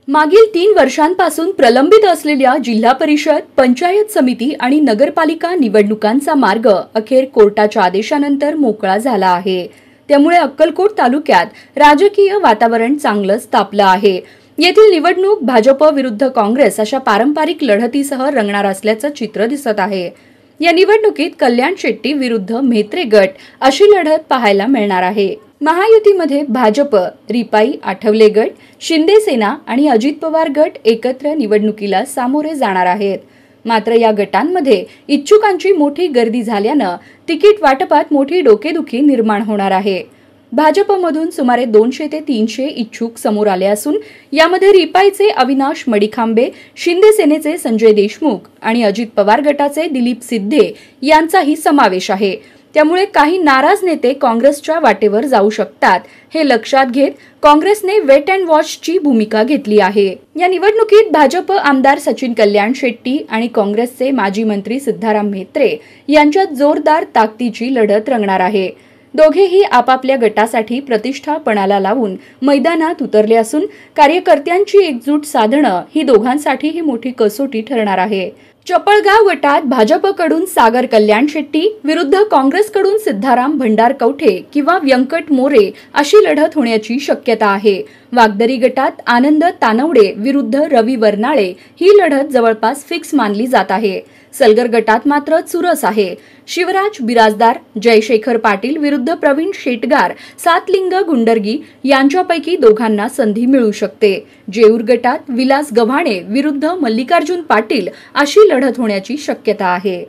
मागील 3 वर्षांपासून प्रलंबित असलेल्या जिल्हा परिषद, पंचायत समिती आणि नगरपालिका निवडणुकांचा मार्ग अखेर कोर्टाच्या आदेशानंतर मोकळा झाला आहे। त्यामुळे अक्कलकोट तालुक्यात राजकीय वातावरण चांगलंच तापलं आहे। येथील निवडणूक भाजप विरुद्ध काँग्रेस अशा पारंपरिक लढतीसह रंगणार असल्याचं चित्र दिसत आहे। या निवडणुकीत कल्याण शेट्टी विरुद्ध म्हेत्रे गट अशी लढत पाहायला मिळणार आहे। महायुतीमध्ये भाजप, रिपाई, आठवले गट, शिंदे सेना आणि अजित पवार गट एकत्र निवडणुकीला सामोरे जाणार आहेत। मात्र या गटांमध्ये इच्छुकांची मोठी गर्दी झाल्यानं तिकीट वाटपात मोठी डोकेदुखी निर्माण होणार आहे। भाजपमधून सुमारे 200 ते 300 इच्छुक समोर आले असून यामध्ये रिपाईचे अविनाश मडिखांबे, शिंदे सेनेचे संजय देशमुख आणि अजित पवार गटाचे दिलीप सिद्धे यांचाही समावेश आहे। त्यामुळे काही नाराज नेते काँग्रेसच्या वाटेवर जाऊ शकतात। हे लक्षात घेत काँग्रेसने वेट अँड वॉचची भूमिका घेतली आहे। या निवडणुकीत भाजप आमदार सचिन कल्याण शेट्टी आणि काँग्रेसचे माजी मंत्री सिद्धाराम म्हेत्रे यांच्यात जोरदार ताकदीची लढत रंगणार आहे। दोघेही आपापल्या गटासाठी प्रतिष्ठा पणाला लावून मैदानात उतरले असून कार्यकर्त्यांची एकजूट साधणं ही दोघांसाठीही मोठी कसोटी ठरणार आहे। चपळगाव गटात भाजपकडून सागर कल्याण शेट्टी विरुद्ध काँग्रेसकडून सिद्धाराम भंडारकवठे किंवा व्यंकट मोरे अशी लढत होण्याची शक्यता आहे। वागदरी गटात आनंद तानवडे विरुद्ध रवी वर्नाळे ही लढत जवळपास फिक्स मानली जात आहे। सलगर गटात मात्र चुरस आहे। शिवराज बिराजदार, जयशेखर पाटील विरुद्ध प्रवीण शेटगार, सातलिंग गुंडर्गी यांच्यापैकी दोघांना संधी मिळू शकते। जेऊर गटात विलास गव्हाणे विरुद्ध मल्लिकार्जुन पाटील अशी लढत होण्याची शक्यता आहे।